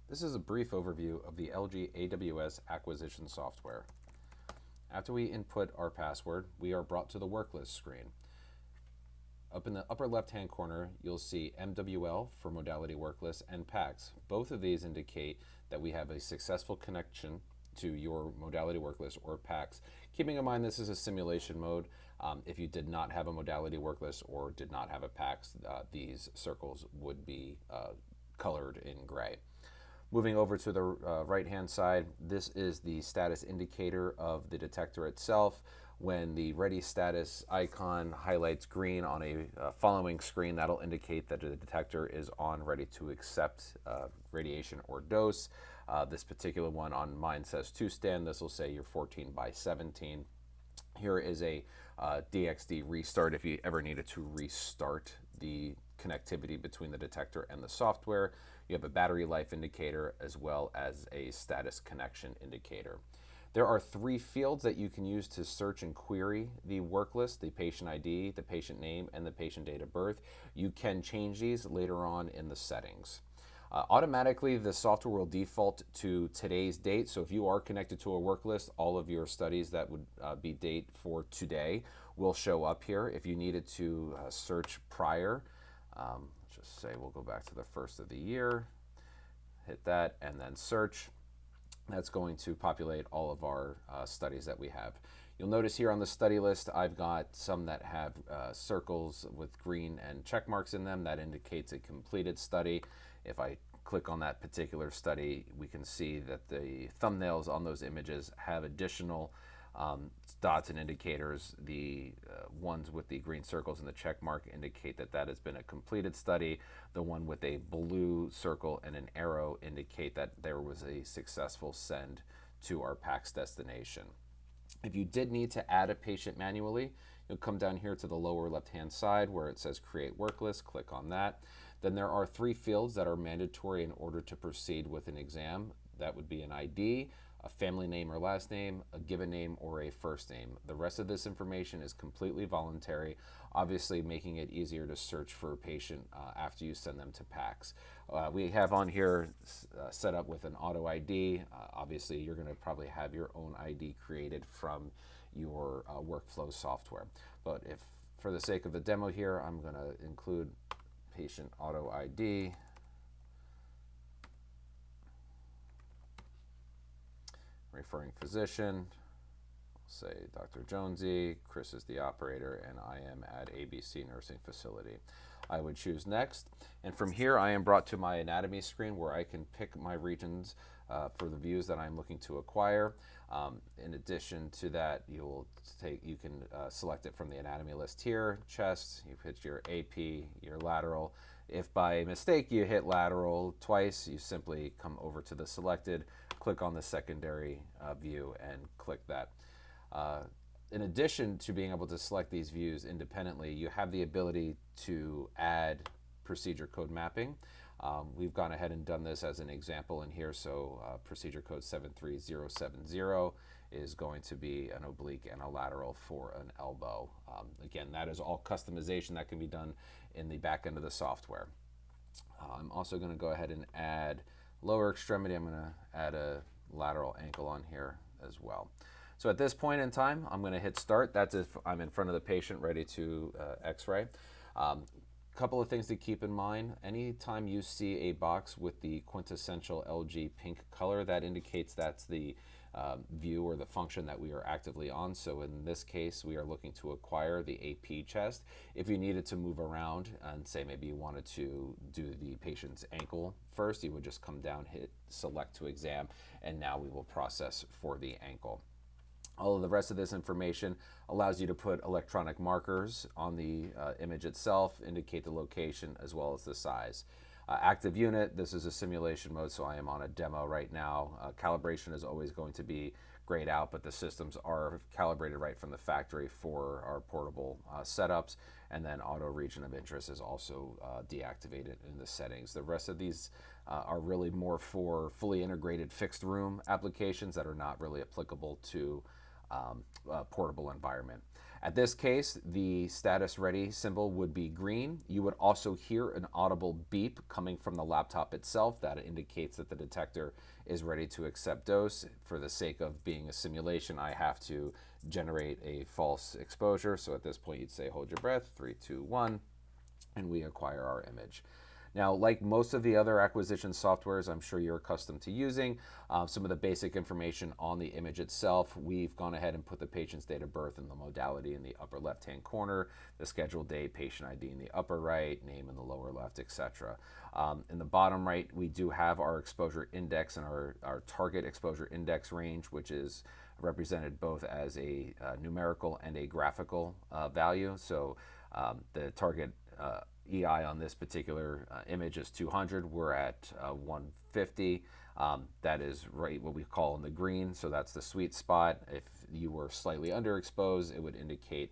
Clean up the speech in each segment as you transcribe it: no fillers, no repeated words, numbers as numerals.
This is a brief overview of the LG AWS acquisition software. After we input our password, we are brought to the work list screen. Up in the upper left-hand corner, you'll see MWL for modality work list and PACS. Both of these indicate that we have a successful connection to your modality work list or PACS. Keeping in mind this is a simulation mode. If you did not have a modality work list or did not have a PACS, these circles would be colored in gray. Moving over to the right-hand side, this is the status indicator of the detector itself. When the ready status icon highlights green on a following screen, that'll indicate that the detector is on, ready to accept radiation or dose. This particular one on mine says 2 stand. This will say you're 14/17. Here is a DXD restart if you ever needed to restart the connectivity between the detector and the software. You have a battery life indicator as well as a status connection indicator. There are 3 fields that you can use to search and query the work list: the patient ID, the patient name, and the patient date of birth. You can change these later on in the settings. Automatically, the software will default to today's date. So if you are connected to a work list, all of your studies that would be date for today will show up here. If you needed to search prior, let's just say we'll go back to the first of the year, hit that, and then search. That's going to populate all of our studies that we have. You'll notice here on the study list, I've got some that have circles with green and check marks in them. That indicates a completed study. If I click on that particular study, we can see that the thumbnails on those images have additional dots and indicators. The ones with the green circles and the check mark indicate that that has been a completed study. The one with a blue circle and an arrow indicate that there was a successful send to our PACS destination. If you did need to add a patient manually, you'll come down here to the lower left-hand side where it says Create Work List. Click on that. Then there are 3 fields that are mandatory in order to proceed with an exam. That would be an ID, a family name or last name, a given name, or a first name. The rest of this information is completely voluntary, obviously making it easier to search for a patient after you send them to PACS. We have on here set up with an auto ID. Obviously, you're going to probably have your own ID created from your workflow software. But if, for the sake of the demo here, I'm going to include patient auto ID. Referring physician, I'll say Dr. Jonesy, Chris is the operator, and I am at ABC Nursing Facility. I would choose next, and from here I am brought to my anatomy screen where I can pick my regions for the views that I'm looking to acquire. In addition to that, you can select it from the anatomy list here. Chest, you hit your AP, your lateral. If by mistake you hit lateral twice, you simply come over to the selected, click on the secondary view, and click that. In addition to being able to select these views independently, you have the ability to add procedure code mapping. We've gone ahead and done this as an example in here. So procedure code 73070 is going to be an oblique and a lateral for an elbow. Again, that is all customization that can be done in the back end of the software. I'm also going to go ahead and add lower extremity. I'm going to add a lateral ankle on here as well. So at this point in time, I'm going to hit start. That's if I'm in front of the patient ready to x-ray. Couple of things to keep in mind. Anytime you see a box with the quintessential LG pink color, that indicates that's the view or the function that we are actively on. So in this case, we are looking to acquire the AP chest. If you needed to move around and say maybe you wanted to do the patient's ankle first, you would just come down, hit select to exam, and now we will process for the ankle. All of the rest of this information allows you to put electronic markers on the image itself, indicate the location as well as the size. Active unit, this is a simulation mode, so I am on a demo right now. Calibration is always going to be grayed out, but the systems are calibrated right from the factory for our portable setups, and then auto region of interest is also deactivated in the settings. The rest of these are really more for fully integrated fixed room applications that are not really applicable to portable environment. At this case, the status ready symbol would be green. You would also hear an audible beep coming from the laptop itself. That indicates that the detector is ready to accept dose. For the sake of being a simulation, I have to generate a false exposure. So at this point, you'd say, hold your breath, 3, 2, 1, and we acquire our image. Now, like most of the other acquisition softwares I'm sure you're accustomed to using, some of the basic information on the image itself, we've gone ahead and put the patient's date of birth and the modality in the upper left-hand corner, the scheduled date, patient ID in the upper right, name in the lower left, etc. In the bottom right, we do have our exposure index and our target exposure index range, which is represented both as a numerical and a graphical value. So the target EI on this particular image is 200. We're at 150. That is right what we call in the green, so that's the sweet spot. If you were slightly underexposed, it would indicate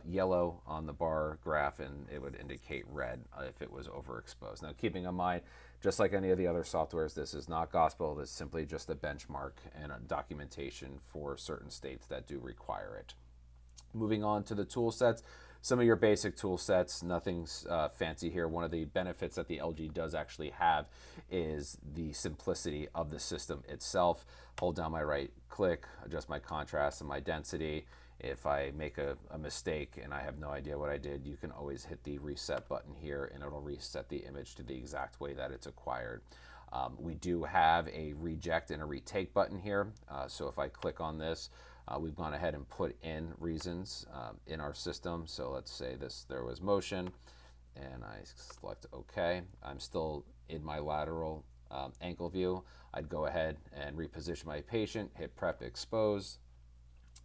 yellow on the bar graph, and it would indicate red if it was overexposed. Now, keeping in mind, just like any of the other softwares, this is not gospel. This is simply just a benchmark and a documentation for certain states that do require it. Moving on to the tool sets. Some of your basic tool sets, nothing's fancy here. One of the benefits that the LG does actually have is the simplicity of the system itself. Hold down my right click, adjust my contrast and my density. If I make a mistake and I have no idea what I did, you can always hit the reset button here and it'll reset the image to the exact way that it's acquired. We do have a reject and a retake button here. So if I click on this, we've gone ahead and put in reasons in our system. So let's say there was motion, and I select OK. I'm still in my lateral ankle view. I'd go ahead and reposition my patient, hit prep expose,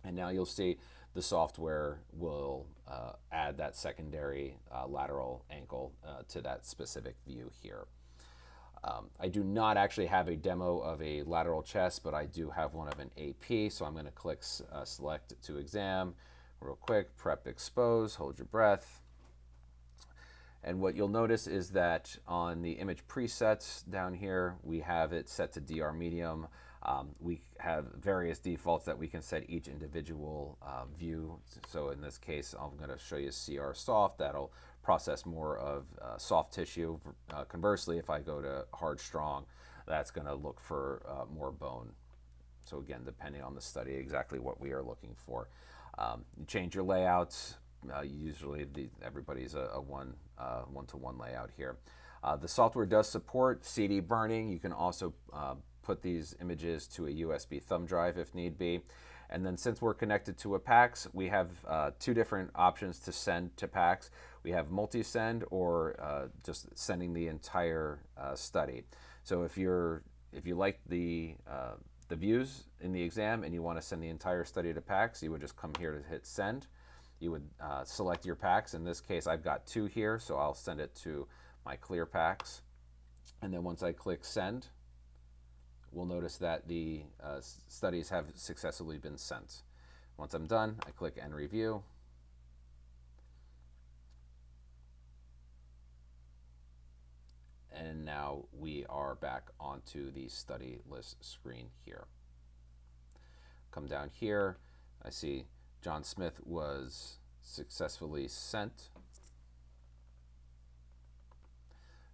and now you'll see the software will add that secondary lateral ankle to that specific view here. I do not actually have a demo of a lateral chest, but I do have one of an AP, so I'm going to click select to exam real quick, prep expose, hold your breath. And what you'll notice is that on the image presets down here, we have it set to DR medium. We have various defaults that we can set each individual view. So in this case, I'm going to show you CR soft. That'll process more of soft tissue. Conversely, if I go to hard strong, that's going to look for more bone. So again, depending on the study, exactly what we are looking for. You change your layouts. Usually everybody's a one-to-one layout here. The software does support CD burning. You can also put these images to a USB thumb drive if need be. And then since we're connected to a PACS, we have two different options to send to PACS. We have multi-send or just sending the entire study. So if you like the views in the exam and you want to send the entire study to PACS, you would just come here to hit send. You would select your PACS. In this case, I've got two here, so I'll send it to my clear PACS. And then once I click send, we'll notice that the studies have successfully been sent. Once I'm done, I click end review. And now we are back onto the study list screen here. Come down here, I see John Smith was successfully sent.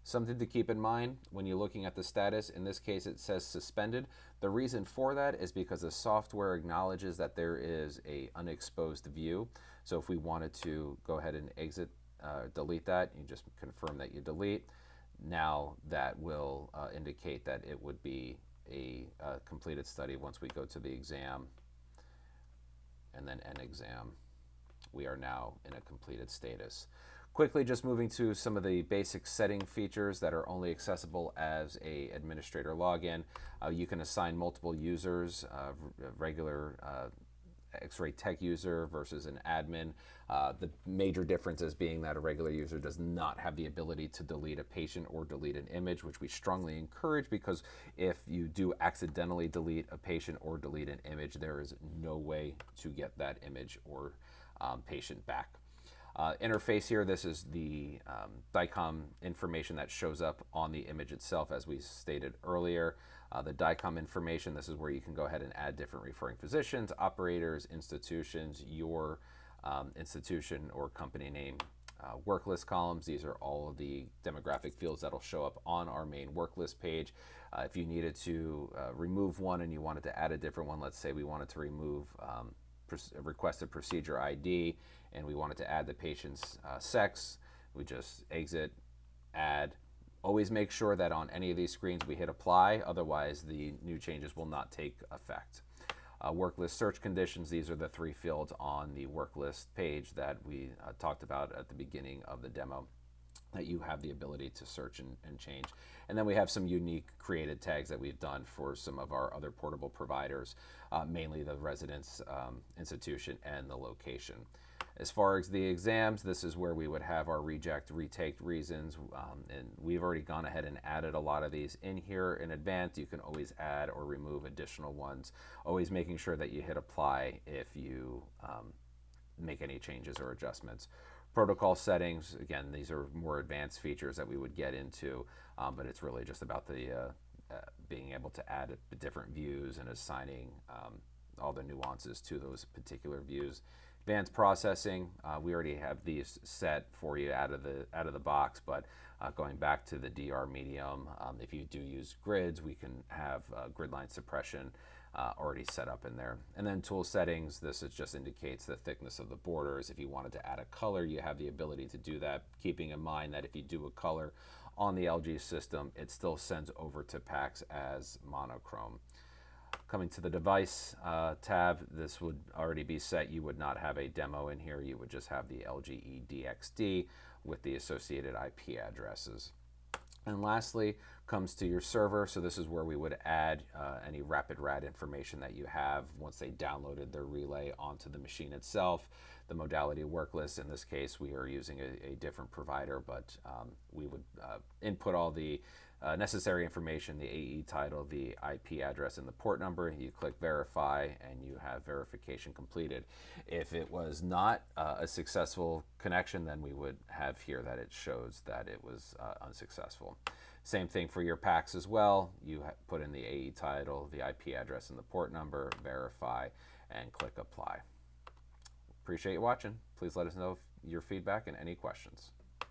Something to keep in mind when you're looking at the status, in this case it says suspended. The reason for that is because the software acknowledges that there is a unexposed view. So if we wanted to go ahead and exit, delete that, you just confirm that you delete. Now that will indicate that it would be a completed study once we go to the exam and then end exam. We are now in a completed status. Quickly, just moving to some of the basic setting features that are only accessible as a administrator login. You can assign multiple users, regular X-ray tech user versus an admin. The major differences being that a regular user does not have the ability to delete a patient or delete an image, which we strongly encourage, because if you do accidentally delete a patient or delete an image, there is no way to get that image or patient back. Interface here, this is the DICOM information that shows up on the image itself, as we stated earlier. The DICOM information, this is where you can go ahead and add different referring physicians, operators, institutions, your institution or company name. Work list columns, these are all of the demographic fields that'll show up on our main work list page. If you needed to remove one and you wanted to add a different one, let's say we wanted to remove requested procedure ID and we wanted to add the patient's sex, we just exit, add. Always make sure that on any of these screens we hit apply, otherwise the new changes will not take effect. Work list search conditions, these are the 3 fields on the work list page that we talked about at the beginning of the demo that you have the ability to search and change. And then we have some unique created tags that we've done for some of our other portable providers, mainly the residence institution and the location. As far as the exams, this is where we would have our reject, retake reasons, and we've already gone ahead and added a lot of these in here in advance. You can always add or remove additional ones, always making sure that you hit apply if you make any changes or adjustments. Protocol settings, again, these are more advanced features that we would get into, but it's really just about the being able to add different views and assigning all the nuances to those particular views. Advanced processing, we already have these set for you out of the box, but going back to the DR medium, if you do use grids, we can have grid line suppression already set up in there. And then tool settings, this is just indicates the thickness of the borders. If you wanted to add a color, you have the ability to do that, keeping in mind that if you do a color on the LG system, it still sends over to PACS as monochrome. Coming to the device tab, this would already be set. You would not have a demo in here. You would just have the LG EDXD with the associated IP addresses. And lastly, comes to your server. So this is where we would add any rapid RAD information that you have once they downloaded their relay onto the machine itself. The modality work list, in this case, we are using a different provider, but we would input all the necessary information, the AE title, the IP address, and the port number. You click verify and you have verification completed. If it was not a successful connection, then we would have here that it shows that it was unsuccessful. Same thing for your PACS as well. You put in the AE title, the IP address, and the port number, verify, and click apply. Appreciate you watching. Please let us know your feedback and any questions.